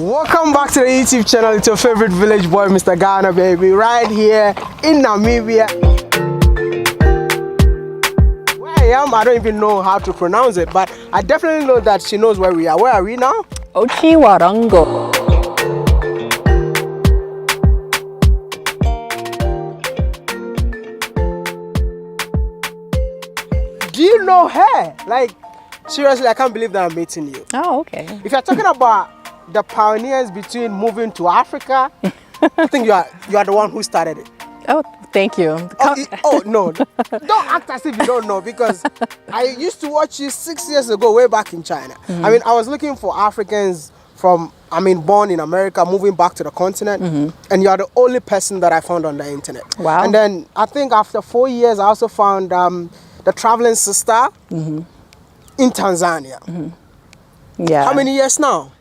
Welcome back to the YouTube channel. It's your favorite village boy, Mr. Ghana, baby, right here in Namibia. Where I am, I don't even know how to pronounce it, but I definitely know that she knows where we are. Where are we now? Otjiwarongo. Do you know her? Like, seriously, I can't believe that I'm meeting you. Oh, okay. If you're talking about the pioneers between moving to Africa, I think you are the one who started it. Oh, thank you. No, don't act as if you don't know, because I used to watch you 6 years ago, way back in China. I mean, I was looking for Africans born in America, moving back to the continent, and you are the only person that I found on the internet. Wow. And then I think after 4 years, I also found the traveling sister in Tanzania. Yeah. How many years now?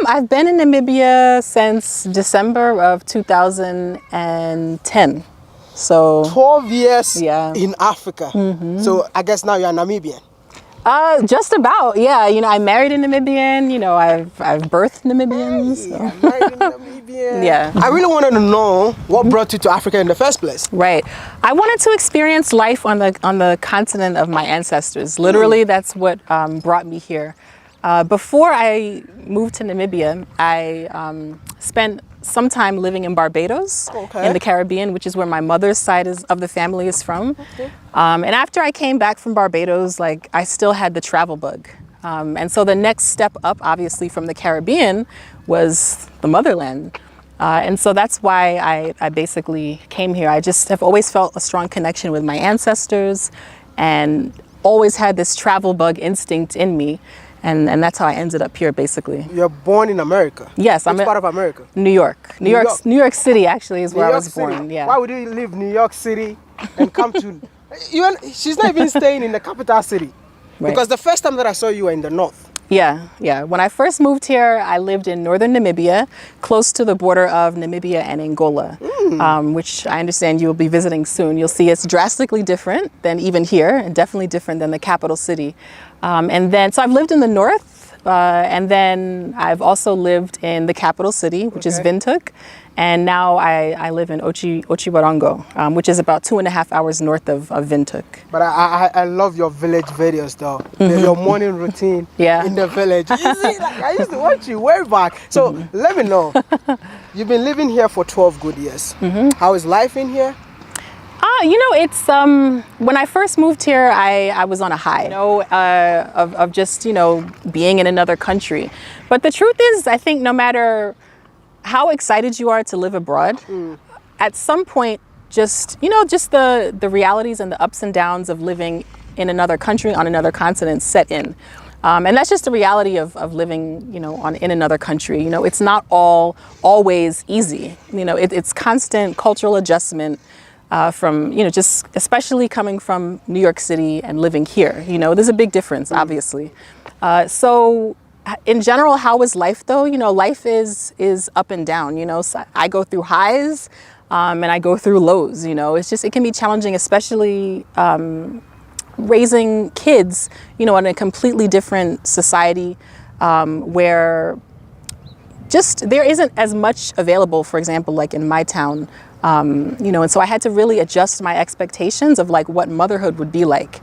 I've been in Namibia since December of 2010. So 12 years Yeah. in Africa. So I guess now you're Namibian. just about, yeah. You know, I married a Namibian. You know, I've birthed Namibians. So. Yeah, married in Namibia. Yeah. I really wanted to know what brought you to Africa in the first place. Right. I wanted to experience life on the continent of my ancestors. Literally, that's what brought me here. Before I moved to Namibia, I spent some time living in Barbados, in the Caribbean, which is where my mother's side of the family is from. And after I came back from Barbados, like, I still had the travel bug. And so the next step up, obviously, from the Caribbean was the motherland. And so that's why I basically came here. I just have always felt a strong connection with my ancestors and always had this travel bug instinct in me. And that's how I ended up here, basically. You're born in America? Yes. Which part of America? New York. New York City, actually, is where I was born. Yeah. Why would you leave New York City and come to... She's not even staying in the capital city. Right. Because the first time that I saw you were in the north. Yeah. When I first moved here, I lived in northern Namibia, close to the border of Namibia and Angola, which I understand you will be visiting soon. You'll see it's drastically different than even here, and definitely different than the capital city. So I've lived in the north, and then I've also lived in the capital city, which is Windhoek. And now I live in Otjiwarongo, which is about 2.5 hours north of Windhoek. But I love your village videos, though. Your morning routine in the village. You see, like, I used to watch you way back. So let me know. You've been living here for 12 good years. How is life in here? You know, it's when I first moved here, I was on a high, of just, being in another country. But the truth is, I think no matter how excited you are to live abroad, at some point, just the realities and the ups and downs of living in another country, on another continent set in. And that's just the reality of living, in another country. It's not always easy. It's constant cultural adjustment. From, just especially coming from New York City and living here, there's a big difference, obviously. So in general, how is life though? Life is up and down, so I go through highs and I go through lows, it can be challenging, especially raising kids, in a completely different society where just there isn't as much available, for example, like in my town. And so I had to really adjust my expectations of like what motherhood would be like.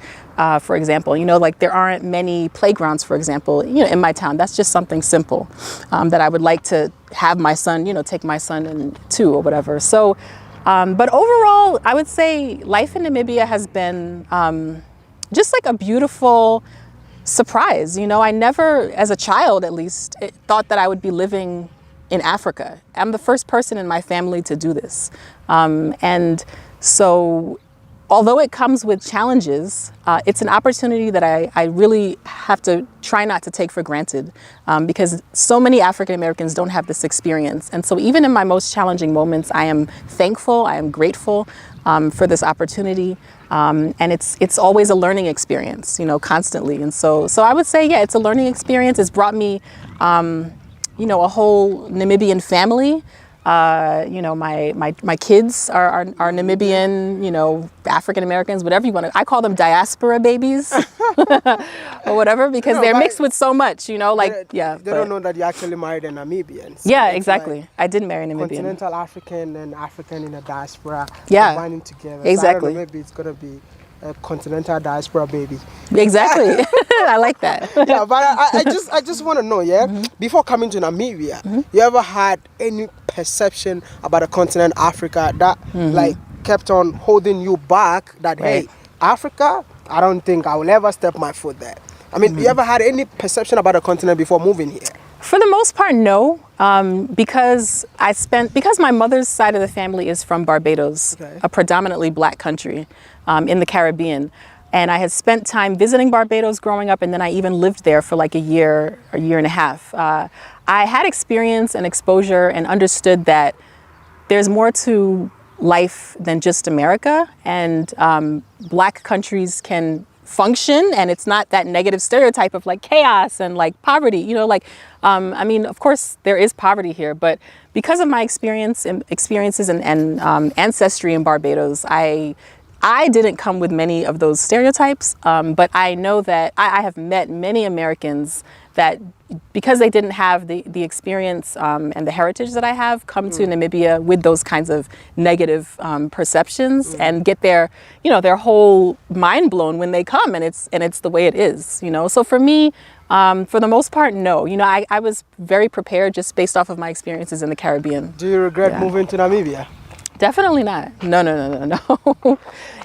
For example, like there aren't many playgrounds, for example, in my town. That's just something simple that I would like to have my son, take my son to or whatever. So, but overall, I would say life in Namibia has been just like a beautiful surprise. I never, as a child at least, thought that I would be living in Africa. I'm the first person in my family to do this. And so although it comes with challenges, it's an opportunity that I really have to try not to take for granted because so many African Americans don't have this experience. And so even in my most challenging moments, I am thankful, I am grateful for this opportunity. And it's always a learning experience, constantly. And so I would say, yeah, it's a learning experience. It's brought me a whole Namibian family. You know, my kids are Namibian, you know, African Americans, whatever you want to. I call them diaspora babies or whatever, because No, they're but mixed with so much, you know, like, yeah. They don't know that you actually married a Namibian. So Yeah, it's exactly. like I did marry a Namibian. continental African and African in a diaspora. Yeah, combining together. exactly. So I don't know, maybe it's gonna be a continental diaspora baby. Exactly. I like that. Yeah, but I just want to know, yeah, before coming to Namibia, you ever had any perception about the continent Africa that like kept on holding you back? That Right. hey, Africa, I don't think I will ever step my foot there. I mean, you ever had any perception about the continent before moving here? For the most part, no, because my mother's side of the family is from Barbados, Okay. a predominantly black country in the Caribbean. And I had spent time visiting Barbados growing up, and then I even lived there for like a year and a half. I had experience and exposure and understood that there's more to life than just America, and black countries can function, and it's not that negative stereotype of like chaos and like poverty, you know, like I mean, of course there is poverty here, but because of my experiences and ancestry in Barbados, I didn't come with many of those stereotypes, but I know that I have met many Americans that, because they didn't have the experience and the heritage that I have, come to Namibia with those kinds of negative perceptions and get their whole mind blown when they come, and it's the way it is, you know. So for me, for the most part, no. You know, I was very prepared just based off of my experiences in the Caribbean. Do you regret moving to Namibia? Definitely not. No.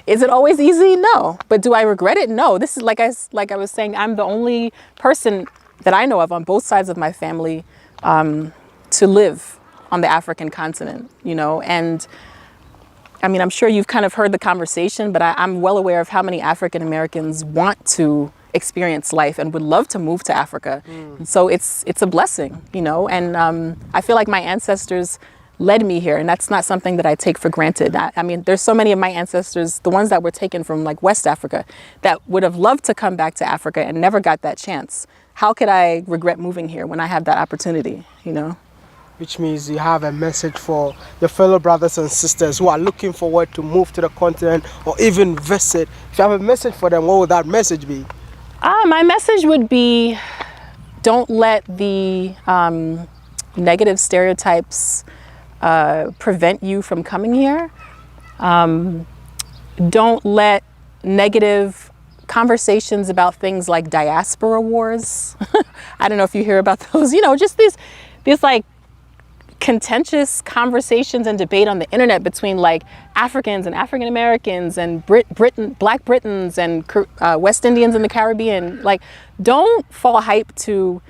Is it always easy? No. But do I regret it? No. This is like I was saying, I'm the only person that I know of on both sides of my family to live on the African continent, you know. And I mean, I'm sure you've kind of heard the conversation, but I'm well aware of how many African Americans want to experience life and would love to move to Africa. And so it's a blessing, you know. And I feel like my ancestors led me here, and that's not something that I take for granted. I mean, there's so many of my ancestors, the ones that were taken from like West Africa, that would have loved to come back to Africa and never got that chance. How could I regret moving here when I have that opportunity, you know? Which means you have a message for your fellow brothers and sisters who are looking forward to move to the continent or even visit. If you have a message for them, what would that message be? My message would be, don't let the negative stereotypes prevent you from coming here. Don't let negative conversations about things like diaspora wars. I don't know if you hear about those, you know, just these like contentious conversations and debate on the internet between like Africans and African Americans and Black Britons and West Indians in the Caribbean. Like, don't fall hype to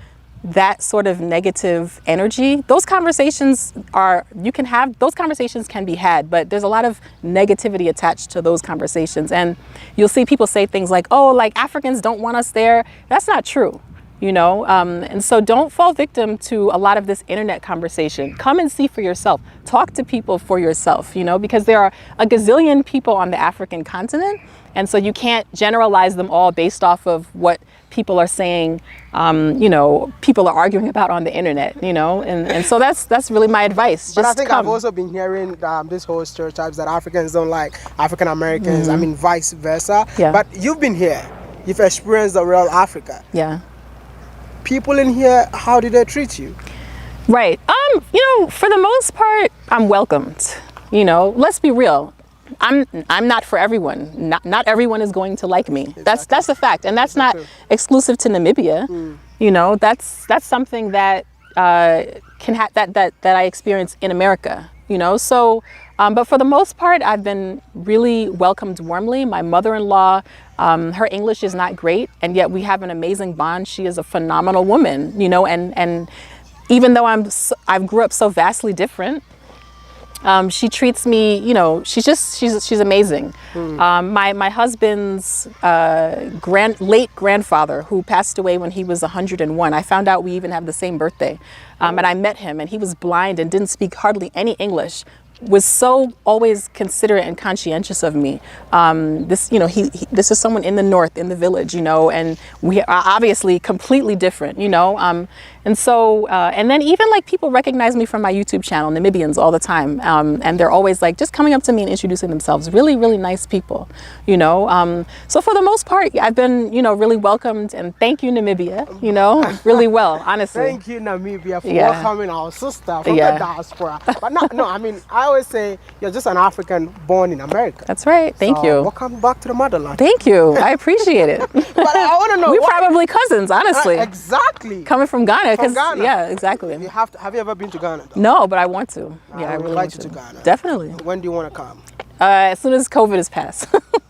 that sort of negative energy. Those conversations can be had, but there's a lot of negativity attached to those conversations. And you'll see people say things like, oh, like Africans don't want us there. That's not true, you know? And so don't fall victim to a lot of this internet conversation. Come and see for yourself. Talk to people for yourself, you know, because there are a gazillion people on the African continent. And so you can't generalize them all based off of what people are saying, you know, people are arguing about on the internet, you know, and so that's really my advice. But Just I think come. I've also been hearing this whole stereotypes that Africans don't like African Americans. I mean, vice versa. Yeah. But you've been here. You've experienced the real Africa. Yeah. People in here, how do they treat you? Right. You know, for the most part, I'm welcomed. You know, let's be real. I'm not for everyone. Not everyone is going to like me. Exactly. That's a fact, and that's not exclusive to Namibia. You know, that's something that that I experience in America. You know, so but for the most part, I've been really welcomed warmly. My mother-in-law, her English is not great, and yet we have an amazing bond. She is a phenomenal woman. You know, and even though I grew up so vastly different. She treats me, you know, she's amazing. My husband's late grandfather, who passed away when he was 101, I found out we even have the same birthday. And I met him, and he was blind and didn't speak hardly any English, was so always considerate and conscientious of me. This, you know, this is someone in the north, in the village, you know, and we are obviously completely different, you know. And so, and then even like people recognize me from my YouTube channel, Namibians, all the time, and they're always like just coming up to me and introducing themselves. Really, really nice people, you know. So for the most part, I've been, you know, really welcomed, and thank you, Namibia, you know, really well, honestly. Thank you, Namibia, for welcoming our sister from the diaspora. But no, I mean, I always say you're just an African born in America. That's right. Thank you. Welcome back to the motherland. Thank you. I appreciate it. But I want to know. We're probably cousins, honestly. Exactly. Coming from Ghana. From Ghana. Yeah, exactly. Have you ever been to Ghana, though? No, but I want to. Yeah, I really invite you to Ghana. Definitely. When do you want to come? As soon as COVID is past.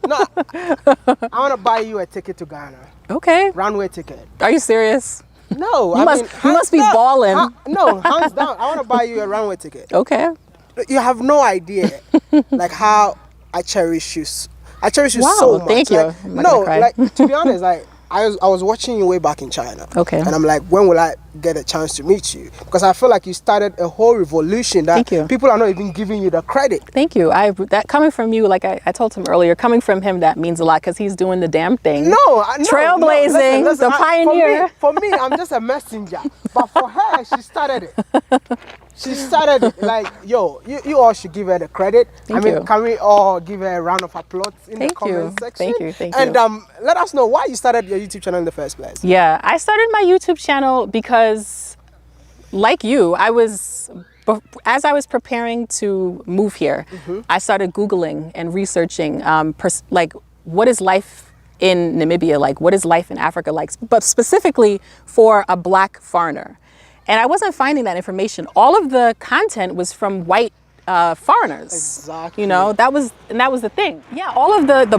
No, I want to buy you a ticket to Ghana. Okay. Runway ticket. Are you serious? No, you must be balling. No, hands down. I want to buy you a runway ticket. Okay. You have no idea, like how I cherish you. I cherish you so much. Thank you. Like, no, like to be honest, like I was watching you way back in China. Okay. And I'm like, when will I get a chance to meet you? Because I feel like you started a whole revolution that people are not even giving you the credit. Thank you. That coming from you, like I told him earlier, coming from him, that means a lot because he's doing the damn thing. Trailblazing, listen, the pioneer. For me, I'm just a messenger. But for her, she started it. She started it. Like, yo, you all should give her the credit. Thank you. Can we all give her a round of applause in the comment section? Thank you. And let us know why you started your YouTube channel in the first place. Yeah, I started my YouTube channel because, like you, as I was preparing to move here, I started Googling and researching, like, what is life in Namibia like? What is life in Africa like? But specifically for a Black foreigner. And I wasn't finding that information. All of the content was from white foreigners. Exactly. You know, that was the thing. Yeah, all of the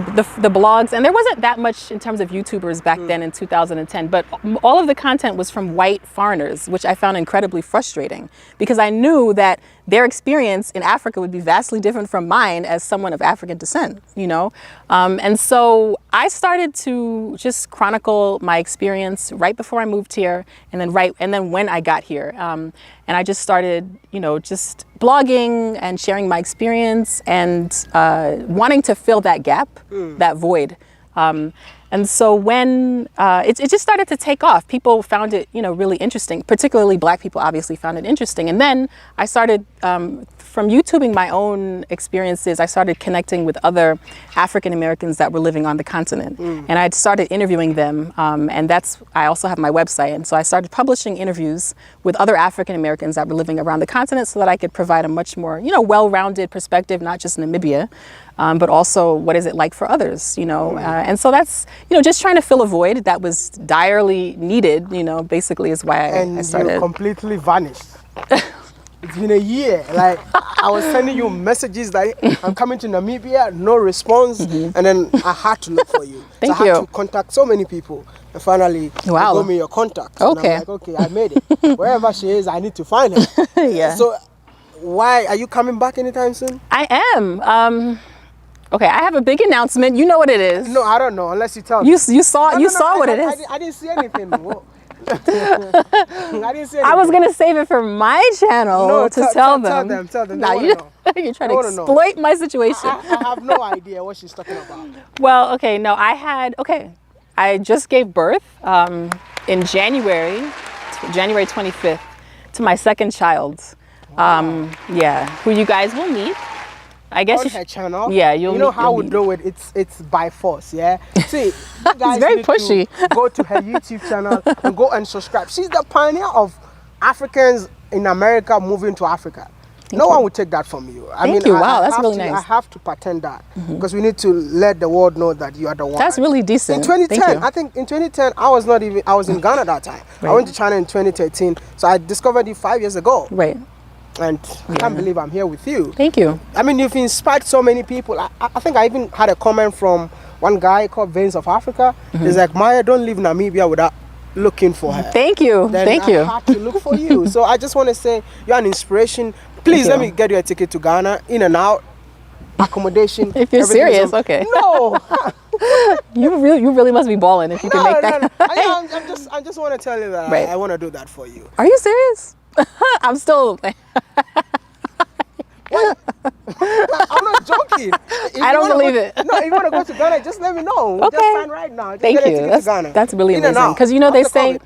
blogs, and there wasn't that much in terms of YouTubers back then in 2010, but all of the content was from white foreigners, which I found incredibly frustrating because I knew that their experience in Africa would be vastly different from mine as someone of African descent, you know? And so I started to just chronicle my experience right before I moved here and then when I got here. And I just started, you know, just blogging and sharing my experience and wanting to fill that gap, that void. And so when it just started to take off, people found it, you know, really interesting. Particularly Black people obviously found it interesting. And then I started, from YouTubing my own experiences, I started connecting with other African Americans that were living on the continent. And I started interviewing them. And I also have my website. And so I started publishing interviews with other African Americans that were living around the continent so that I could provide a much more, you know, well-rounded perspective, not just Namibia, but also what is it like for others, you know? And so that's, you know, just trying to fill a void that was direly needed, you know, basically is why I started. And you completely vanished. It's been a year. Like, I was sending you messages like, I'm coming to Namibia, no response. And then I had to look for you. I had to contact so many people. And finally, they got me your contact. Okay. And I'm like, okay, I made it. Wherever she is, I need to find her. Yeah. So, why are you coming back anytime soon? I am. Okay, I have a big announcement. You know what it is. No, I don't know, unless you tell me. You saw what it is. I didn't see anything. I didn't say anything. I was going to save it for my channel to tell them. Tell them. Nah, you're trying to exploit my situation. I have no idea what she's talking about. Well, okay, no, I just gave birth in January 25th, to my second child. Wow. Who you guys will meet. I guess on her channel. Yeah, you know how we do it. It's by force. Yeah. See, you guys very pushy. Go to her YouTube channel and go and subscribe. She's the pioneer of Africans in America moving to Africa. No one will take that from you. Thank you. Wow, that's really nice. I have to patent that because we need to let the world know that you are the one. That's really decent. In 2010, I think in 2010, I was in Ghana that time. Right. I went to China in 2013, so I discovered you 5 years ago. Right. And I can't believe I'm here with you. Thank you. I mean, you've inspired so many people. I think I even had a comment from one guy called Veins of Africa. He's like, Maya, don't leave Namibia without looking for her. Thank you. Thank you. I had to look for you. So I just want to say you're an inspiration. Please let me get you a ticket to Ghana, in and out, accommodation. If you're serious, okay. No. You really must be balling if you can make that. No. I just want to tell you that I want to do that for you. Are you serious? I'm still. What? I'm not joking. If I you don't wanna believe go- it. No, if you want to go to Ghana, just let me know. We'll Okay. just sign right now. Just Thank get a you. ticket to Ghana. That's really In and amazing. out. Because they After say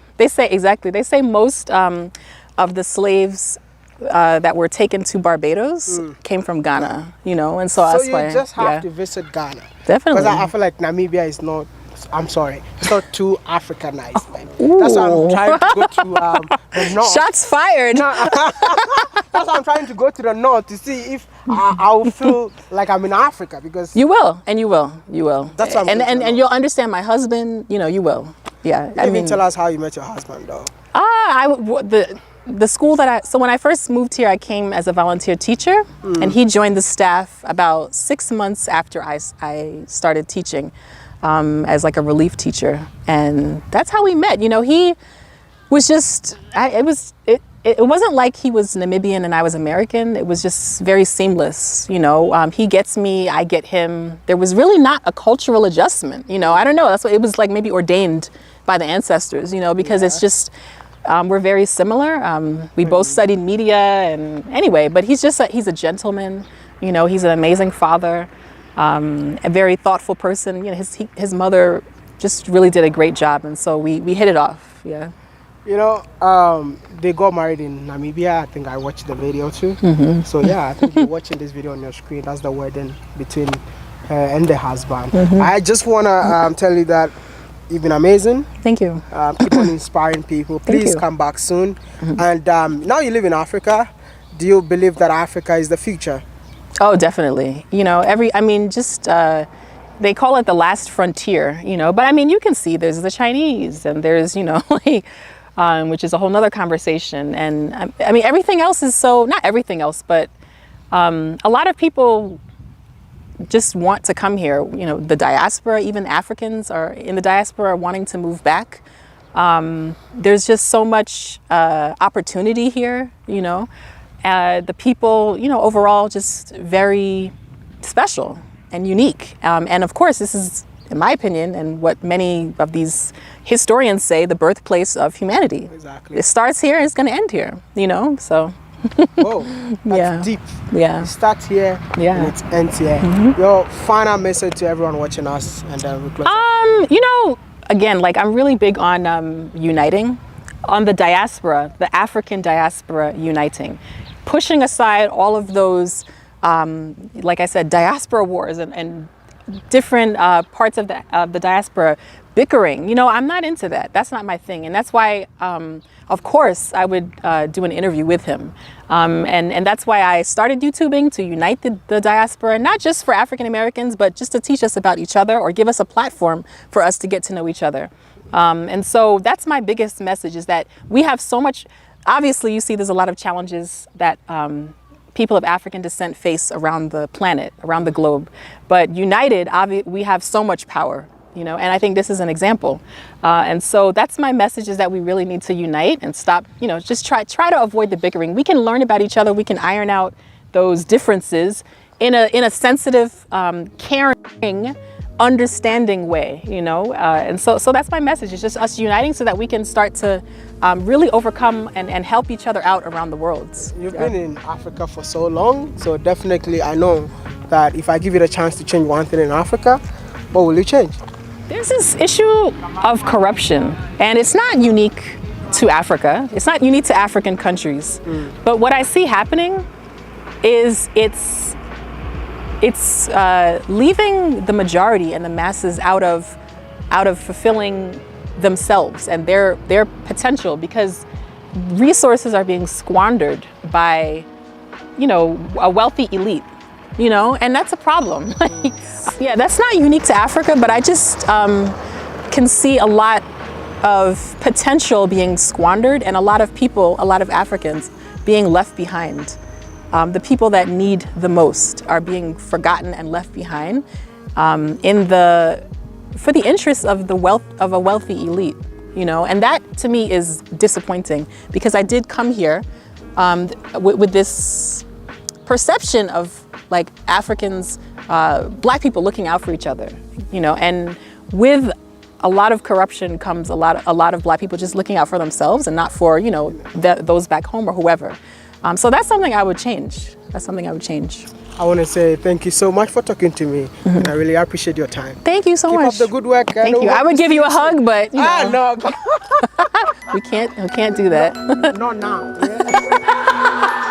COVID. exactly. They say most of the slaves that were taken to Barbados came from Ghana. And so So that's you why. just have yeah. to visit Ghana. Definitely. Because I feel like Namibia is not. I'm sorry, it's not too Africanized, man. That's why I'm trying to go to the north. Shots fired. That's why I'm trying to go to the north to see if I'll feel like I'm in Africa, because You will, and you will, you will. That's what I'm and going to and know. you'll understand my husband. You will. Yeah. you even tell us how you met your husband, though. The school so when I first moved here, I came as a volunteer teacher, and he joined the staff about 6 months after I started teaching as like a relief teacher, and that's how we met. He was just it wasn't like he was Namibian and I was American. It was just very seamless. He gets me, I get him. There was really not a cultural adjustment. I don't know. That's what it was like. Maybe ordained by the ancestors. Because it's just. We're very similar. We both studied media, and anyway, but he's a gentleman. He's an amazing father, a very thoughtful person. His mother just really did a great job, and so we hit it off. Yeah. They got married in Namibia. I think I watched the video too. So yeah, I think you're watching this video on your screen. That's the wedding between her and the husband. I just wanna tell you that you've been amazing. Thank you. Keep on inspiring people. Please you. come back soon. And now you live in Africa. Do you believe that Africa is the future? Oh, definitely. They call it the last frontier, but I mean, you can see there's the Chinese, and there's, which is a whole nother conversation. And I mean, everything else is not everything else, but a lot of people just want to come here. The diaspora, even Africans are in the diaspora, are wanting to move back. There's just so much opportunity here. The people, overall, just very special and unique. And of course, this is, in my opinion, and what many of these historians say, the birthplace of humanity. Exactly. It starts here, it's going to end here. So. Whoa, that's Yeah. deep. Yeah. It starts here Yeah. and it ends here. Your final message to everyone watching us, and then we close. Again, like, I'm really big on uniting, on the diaspora, the African diaspora uniting, pushing aside all of those, like I said, diaspora wars and different parts of the diaspora bickering. I'm not into that. That's not my thing. And that's why, of course, I would do an interview with him. And that's why I started YouTubing, to unite the diaspora, not just for African Americans, but just to teach us about each other, or give us a platform for us to get to know each other. And so that's my biggest message, is that we have so much. Obviously, you see there's a lot of challenges that people of African descent face around the planet, around the globe. But united, we have so much power. And I think this is an example. And so that's my message, is that we really need to unite and stop, just try to avoid the bickering. We can learn about each other. We can iron out those differences in a sensitive, caring, understanding way, and so that's my message. It's just us uniting so that we can start to really overcome and help each other out around the world. You've been in Africa for so long, so definitely I know that if I give you the chance to change one thing in Africa, what will you change? There's this issue of corruption, and it's not unique to Africa. It's not unique to African countries. But what I see happening is it's leaving the majority and the masses out of fulfilling themselves and their potential, because resources are being squandered by, a wealthy elite. And that's a problem. Yeah, that's not unique to Africa, but I just can see a lot of potential being squandered, and a lot of people, a lot of Africans being left behind. The people that need the most are being forgotten and left behind for the interests of a wealthy elite. And that to me is disappointing, because I did come here with this perception of, like, Africans, Black people looking out for each other, and with a lot of corruption comes a lot of Black people just looking out for themselves and not for, those back home or whoever. So that's something I would change. I want to say thank you so much for talking to me. And I really appreciate your time. Thank you so Keep much. up the good work. Thank you. I would give you a hug, but you know, no. we can't do that. Not now. Yeah.